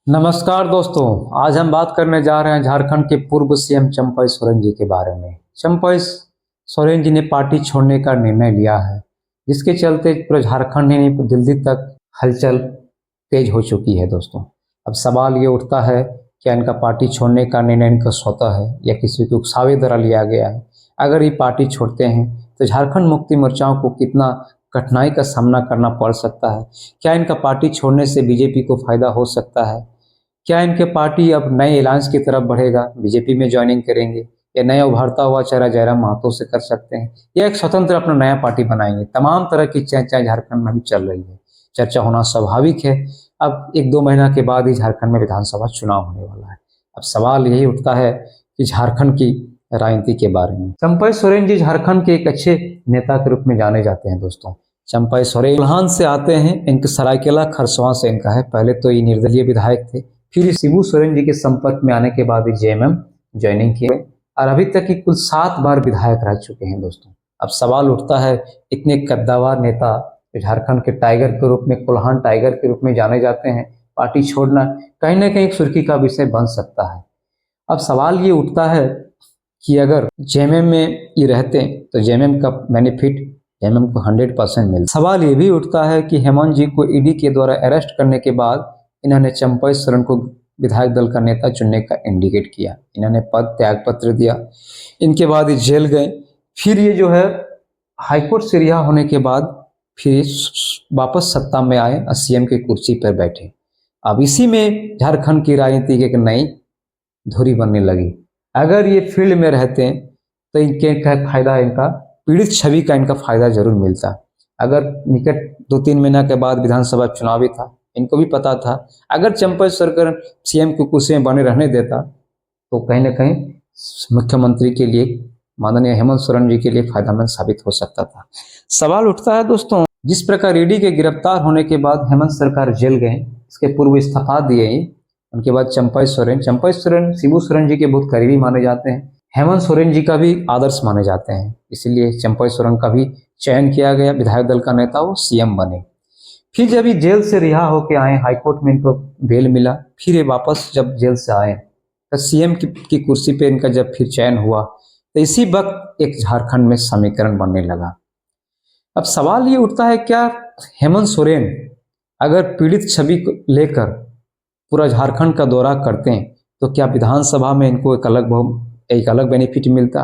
नमस्कार दोस्तों। आज हम बात करने जा रहे हैं झारखंड के पूर्व सीएम चंपई सोरेन जी के बारे में। चंपई सोरेन जी ने पार्टी छोड़ने का निर्णय लिया है, जिसके चलते पूरे झारखंड में नहीं दिल्ली तक हलचल तेज हो चुकी है दोस्तों। अब सवाल ये उठता है, क्या इनका पार्टी छोड़ने का निर्णय इनका स्वतः है या किसी के उकसावे द्वारा लिया गया है। अगर ये पार्टी छोड़ते हैं तो झारखंड मुक्ति मोर्चाओं को कितना कठिनाई का सामना करना पड़ सकता है। क्या इनका पार्टी छोड़ने से बीजेपी को फायदा हो सकता है। क्या इनके पार्टी अब नए अलायंस की तरफ बढ़ेगा, बीजेपी में ज्वाइनिंग करेंगे, या नया उभरता हुआ चेहरा जयराम महतो से कर सकते हैं, या एक स्वतंत्र अपना नया पार्टी बनाएंगे। तमाम तरह की चर्चा झारखंड में भी चल रही है। चर्चा होना स्वाभाविक है। अब 1-2 महीना के बाद ही झारखंड में विधानसभा चुनाव होने वाला है। अब सवाल यही उठता है कि झारखंड की राजनीति के बारे में। चंपई सोरेन जी झारखंड के एक अच्छे नेता के रूप में जाने जाते हैं दोस्तों। चंपई सोरेन कोल्हान से आते हैं, इनके सरायकेला खरसवां से इनका है। पहले तो ये निर्दलीय विधायक थे, फिर शिबू सोरेन जी के संपर्क में आने के बाद जेएमएम ज्वाइनिंग किए और अभी तक की कुल 7 बार विधायक रह चुके हैं दोस्तों। अब सवाल उठता है, इतने कद्दावर नेता झारखंड के टाइगर के रूप में, कोल्हान टाइगर के रूप में जाने जाते हैं, पार्टी छोड़ना कहीं ना कहीं एक सुर्खी का विषय बन सकता है। अब सवाल ये उठता है कि अगर जेएमएम में ये रहते तो जेएमएम का बेनिफिट जेएमएम को 100% मिलता। सवाल ये भी उठता है कि हेमंत जी को ईडी के द्वारा अरेस्ट करने के बाद इन्होंने चंपई सोरेन को विधायक दल का नेता चुनने का इंडिकेट किया। इन्होंने पद त्याग पत्र दिया, इनके बाद ये जेल गए। फिर ये जो है हाईकोर्ट से रिहा होने के बाद फिर वापस सत्ता में आए और सीएम की कुर्सी पर बैठे। अब इसी में झारखंड की राजनीति की एक नई धुरी बनने लगी। अगर ये फील्ड में रहते तो इनके क्या फायदा, इनका पीड़ित छवि का इनका फायदा जरूर मिलता। अगर निकट 2-3 महीना के बाद विधानसभा चुनाव भी था, इनको भी पता था अगर चंपई सोरेन सीएम की कुर्सी में बने रहने देता तो कहीं ना कहीं मुख्यमंत्री के लिए, माननीय हेमंत सोरेन जी के लिए फायदेमंद साबित हो सकता था। सवाल उठता है दोस्तों, जिस प्रकार ईडी के गिरफ्तार होने के बाद हेमंत सरकार जेल गए, इसके पूर्व इस्तीफा दिए, उनके बाद चंपई सोरेन शिबू सोरेन जी के बहुत करीबी माने जाते हैं, हेमंत सोरेन जी का भी आदर्श माने जाते हैं, इसलिए चंपई सोरेन का भी चयन किया गया विधायक दल का नेता, वो सीएम बने। फिर जब ये जेल से रिहा होके आए, हाईकोर्ट में इनको बेल मिला, फिर ये वापस जब जेल से आए तो सीएम की कुर्सी पे इनका जब फिर चयन हुआ तो इसी वक्त एक झारखंड में समीकरण बनने लगा। अब सवाल ये उठता है, क्या हेमंत सोरेन अगर पीड़ित छवि को लेकर पूरा झारखंड का दौरा करते हैं तो क्या विधानसभा में इनको एक अलग बेनिफिट मिलता।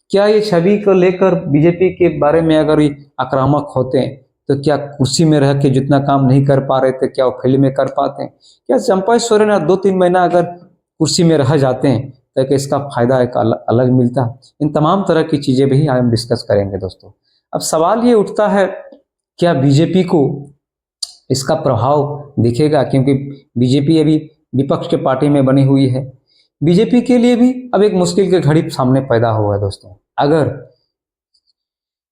क्या ये छवि को लेकर बीजेपी के बारे में अगर ये आक्रामक होते हैं तो क्या कुर्सी में रह के जितना काम नहीं कर पा रहे थे क्या वो फील्ड में कर पाते हैं। क्या चंपई सोरेन 2-3 महीना अगर कुर्सी में रह जाते हैं तो क्या इसका फायदा एक अलग मिलता। इन तमाम तरह की चीजें भी हम डिस्कस करेंगे दोस्तों। अब सवाल ये उठता है, क्या बीजेपी को इसका प्रभाव दिखेगा, क्योंकि बीजेपी अभी विपक्ष के पार्टी में बनी हुई है। बीजेपी के लिए भी अब एक मुश्किल की घड़ी सामने पैदा हुआ है दोस्तों। अगर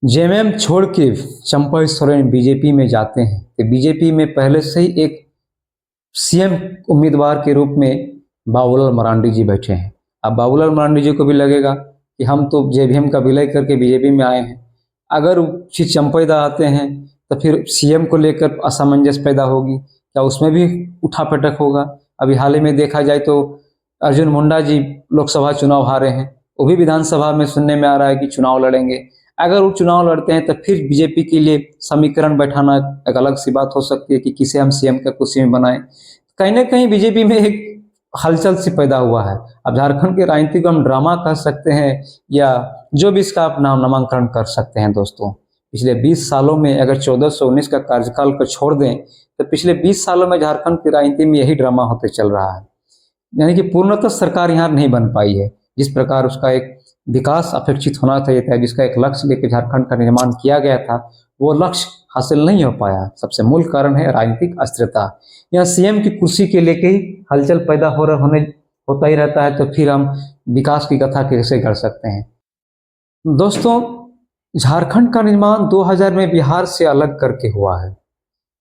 जेएमएम छोड़ के चंपई सोरेन बीजेपी में जाते हैं तो बीजेपी में पहले से ही एक सीएम उम्मीदवार के रूप में बाबूलाल मरांडी जी बैठे हैं। अब बाबूलाल मरांडी जी को भी लगेगा कि हम तो जेवीएम का विलय करके बीजेपी में आए हैं, अगर फिर चंपई दा आते हैं तो फिर सीएम को लेकर असमंजस पैदा होगी, क्या उसमें भी उठापटक होगा। अभी हाल ही में देखा जाए तो अर्जुन मुंडा जी लोकसभा चुनाव हारे हैं, वो भी विधानसभा में सुनने में आ रहा है कि चुनाव लड़ेंगे। अगर वो चुनाव लड़ते हैं तो फिर बीजेपी के लिए समीकरण बैठाना एक अलग सी बात हो सकती है कि किसे हम सीएम का कुर्सी में बनाएं। कहीं ना कहीं बीजेपी में एक हलचल सी पैदा हुआ है। अब झारखंड के राजनीति को हम ड्रामा कह सकते हैं या जो भी इसका आप नामकरण कर सकते हैं दोस्तों। पिछले 20 सालों में अगर 1419 का कार्यकाल को छोड़ दें तो पिछले 20 सालों में झारखंड की राजनीति में यही ड्रामा होते चल रहा है। यानी कि पूर्णतः सरकार यहाँ नहीं बन पाई है। जिस प्रकार उसका एक विकास अपेक्षित होना चाहिए था, जिसका एक लक्ष्य लेकर झारखंड का निर्माण किया गया था, वो लक्ष्य हासिल नहीं हो पाया। सबसे मूल कारण है राजनीतिक अस्थिरता। यहाँ सीएम की कुर्सी के लेके ही हलचल पैदा होता ही रहता है, तो फिर हम विकास की कथा कैसे कर सकते हैं दोस्तों। झारखंड का निर्माण 2000 में बिहार से अलग करके हुआ है।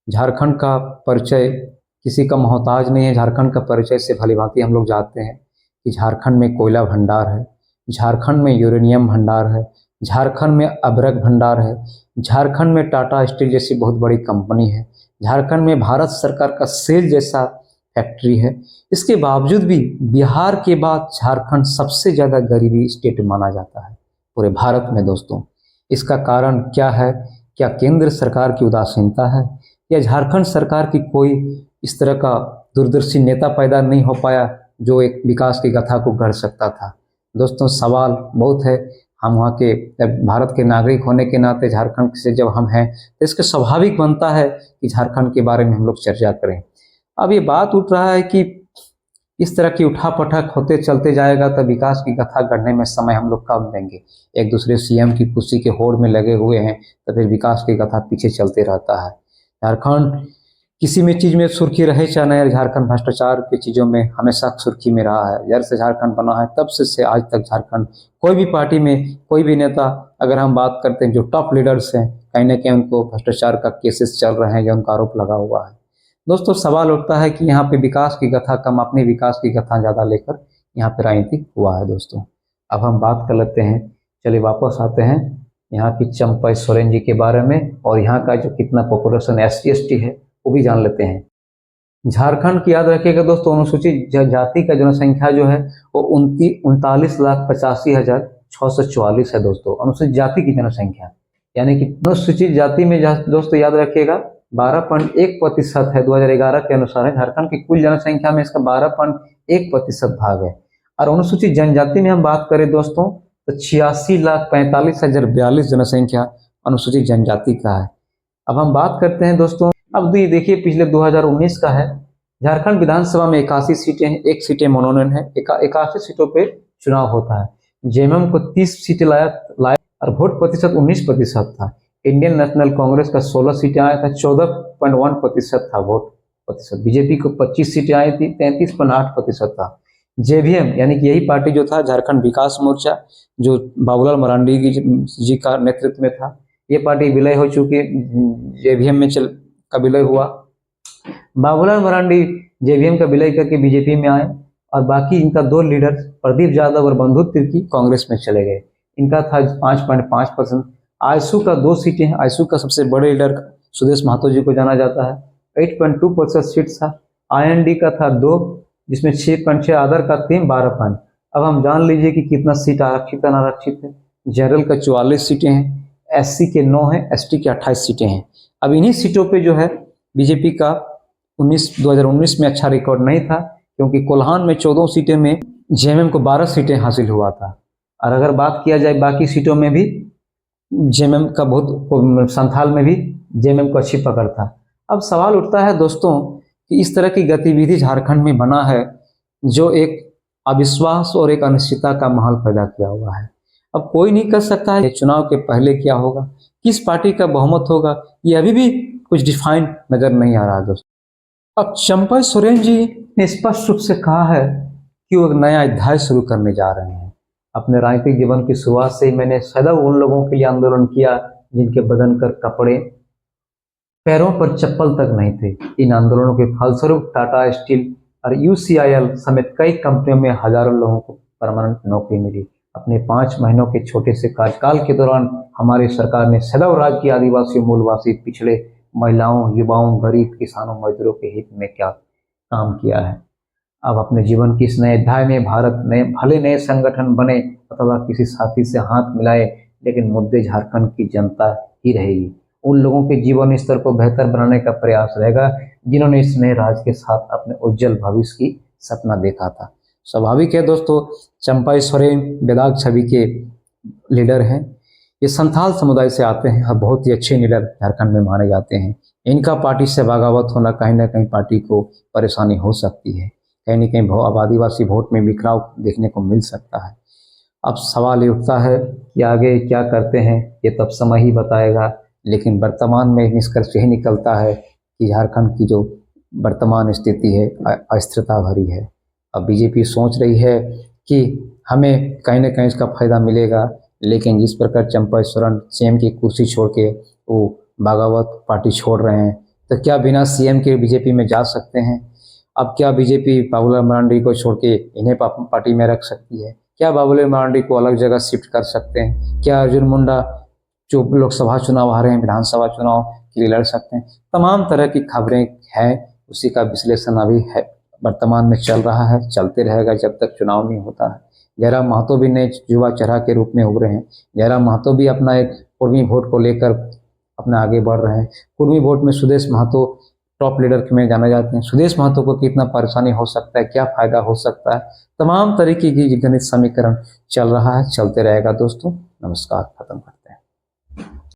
झारखंड का परिचय किसी का मोहताज नहीं है। झारखंड का परिचय से भलीभांति हम लोग जानते हैं कि झारखंड में कोयला भंडार है, झारखंड में यूरेनियम भंडार है, झारखंड में अभ्रक भंडार है, झारखंड में टाटा स्टील जैसी बहुत बड़ी कंपनी है, झारखंड में भारत सरकार का सेल जैसा फैक्ट्री है। इसके बावजूद भी बिहार के बाद झारखंड सबसे ज़्यादा गरीबी स्टेट माना जाता है पूरे भारत में दोस्तों। इसका कारण क्या है? क्या केंद्र सरकार की उदासीनता है, या झारखंड सरकार की कोई इस तरह का दूरदर्शी नेता पैदा नहीं हो पाया जो एक विकास की गाथा को गढ़ सकता था? दोस्तों सवाल बहुत है। हम वहाँ के भारत के नागरिक होने के नाते झारखंड से जब हम हैं तो इसका स्वाभाविक बनता है कि झारखंड के बारे में हम लोग चर्चा करें। अब ये बात उठ रहा है कि इस तरह की उठापटक होते चलते जाएगा तो विकास की कथा गढ़ने में समय हम लोग कब देंगे? एक दूसरे सीएम की कुर्सी के होड़ में लगे हुए हैं तो फिर विकास की कथा पीछे चलते रहता है। झारखंड किसी में चीज़ में सुर्खी रहे चाहे नहीं, झारखंड भ्रष्टाचार की चीज़ों में हमेशा सुर्खी में रहा है। जब से झारखंड बना है तब से आज तक झारखंड कोई भी पार्टी में कोई भी नेता, अगर हम बात करते हैं जो टॉप लीडर्स हैं, कहीं ना कहीं उनको भ्रष्टाचार का केसेस चल रहे हैं या उनका आरोप लगा हुआ है। दोस्तों सवाल उठता है कि यहाँ पे विकास की कथा कम, अपने विकास की कथा ज़्यादा लेकर यहाँ पे राजनीति हुआ है दोस्तों। अब हम बात कर लेते हैं, चलिए वापस आते हैं यहाँ की चंपई सोरेन जी के बारे में, और यहाँ का जो कितना पॉपुलेशन SC/ST है वो भी जान लेते हैं। झारखंड की याद रखिएगा दोस्तों, अनुसूचित जाति का जनसंख्या जो है वो 39,85,644 है दोस्तों, अनुसूचित जाति की जनसंख्या। यानी कि अनुसूचित जाति में दोस्तों याद रखिएगा 12.1% है। 2011 के अनुसार है। झारखंड की कुल जनसंख्या में इसका 12.1% भाग है। और अनुसूचित जनजाति में हम बात करें दोस्तों तो 86,45,042 जनसंख्या अनुसूचित जनजाति का है। अब हम बात करते हैं दोस्तों, अब ये देखिए पिछले 2019 का है। झारखंड विधानसभा में 81 सीटें हैं, 1 सीटें मनोनयन है। 81 सीटों पे चुनाव होता है। जेएमएम को 30 सीटें लाया और वोट प्रतिशत 19% था। इंडियन नेशनल कांग्रेस का 16 सीटें आया था, 14.1% था वोट प्रतिशत। बीजेपी को 25 सीटें आई थी, 33.8% था। जेवीएम यानी कि यही पार्टी जो था झारखंड विकास मोर्चा, जो बाबूलाल मरांडी जी का नेतृत्व में था, ये पार्टी विलय हो चुकी है। जेवीएम में का विलय हुआ। बाबूलाल मरांडी जेवीएम का विलय करके बीजेपी में आए, और बाकी इनका 2 लीडर प्रदीप यादव और बंधु तिर्की कांग्रेस में चले गए। इनका था 5.5%। आयसू का 2 सीटें हैं। आयसू का सबसे बड़े लीडर सुदेश महतो जी को जाना जाता है, 8.2% सीट था। IND का था 2, जिसमें 6.6, अदर का 3, 12 पॉइंट। अब हम जान लीजिए कि कितना सीट आरक्षित अनारक्षित है। जनरल का 44 सीटें हैं, SC के 9 हैं, ST के 28 सीटें हैं। अब इन्हीं सीटों पे जो है बीजेपी का 2019 में अच्छा रिकॉर्ड नहीं था, क्योंकि कोल्हान में 14 सीटें में जेएमएम को 12 सीटें हासिल हुआ था। और अगर बात किया जाए बाकी सीटों में भी जेएमएम का बहुत, संथाल में भी जेएमएम को अच्छी पकड़ था। अब सवाल उठता है दोस्तों कि इस तरह की गतिविधि झारखंड में बना है जो एक अविश्वास और एक अनिश्चितता का माहौल पैदा किया हुआ है। अब कोई नहीं कर सकता है चुनाव के पहले क्या होगा, किस पार्टी का बहुमत होगा, ये अभी भी कुछ डिफाइन नजर नहीं आ रहा दोस्तों। अब चंपई सोरेन जी ने स्पष्ट रूप से कहा है कि वो एक नया अध्याय शुरू करने जा रहे हैं। अपने राजनीतिक जीवन की शुरुआत से ही मैंने सदैव उन लोगों के लिए आंदोलन किया जिनके बदन कर कपड़े, पैरों पर चप्पल तक नहीं थे। इन आंदोलनों के फलस्वरूप टाटा स्टील और UCIL समेत कई कंपनियों में हजारों लोगों को परमानेंट नौकरी मिली। अपने 5 महीनों के छोटे से कार्यकाल के दौरान हमारी सरकार ने सदैव राज्य की आदिवासी, मूलवासी, पिछड़े, महिलाओं, युवाओं, गरीब, किसानों, मजदूरों के हित में क्या काम किया है। अब अपने जीवन की इस नए अध्याय में भारत ने भले नए संगठन बने अथवा किसी साथी से हाथ मिलाए, लेकिन मुद्दे झारखंड की जनता ही रहेगी। उन लोगों के जीवन स्तर को बेहतर बनाने का प्रयास रहेगा जिन्होंने इस नए राज्य के साथ अपने उज्जवल भविष्य की सपना देखा था। स्वाभाविक है दोस्तों, चंपई सोरेन बेदाग छवि के लीडर हैं। ये संथाल समुदाय से आते हैं और बहुत ही अच्छे लीडर झारखंड में माने जाते हैं। इनका पार्टी से बगावत होना कहीं ना कहीं पार्टी को परेशानी हो सकती है। कहीं ना कहीं अब आदिवासी वोट में बिखराव देखने को मिल सकता है। अब सवाल ये उठता है कि आगे क्या करते हैं, ये तब समय ही बताएगा। लेकिन वर्तमान में निष्कर्ष यही निकलता है कि झारखंड की जो वर्तमान स्थिति है अस्थिरता भरी है। अब बीजेपी सोच रही है कि हमें कहीं ना कहीं इसका फायदा मिलेगा, लेकिन जिस प्रकार चंपई सोरेन CM की कुर्सी छोड़ के वो बगावत पार्टी छोड़ रहे हैं, तो क्या बिना CM के बीजेपी में जा सकते हैं? अब क्या बीजेपी बाबूलाल मरांडी को छोड़ के इन्हें पार्टी में रख सकती है? क्या बाबूलाल मरांडी को अलग जगह शिफ्ट कर सकते हैं? क्या अर्जुन मुंडा जो लोकसभा चुनाव आ रहे हैं, विधानसभा चुनाव के लिए लड़ सकते हैं? तमाम तरह की खबरें हैं, उसी का विश्लेषण अभी है वर्तमान में चल रहा है, चलते रहेगा जब तक चुनाव नहीं होता है। जयराम महतो भी नए युवा चेहरा के रूप में उभरे हैं। जयराम महतो भी अपना एक कुर्मी वोट को लेकर अपना आगे बढ़ रहे हैं। कुर्मी वोट में सुदेश महतो टॉप लीडर में जाने जाते हैं। सुदेश महतो को कितना परेशानी हो सकता है, क्या फायदा हो सकता है, तमाम तरीके की गणित समीकरण चल रहा है, चलते रहेगा दोस्तों। नमस्कार, खत्म।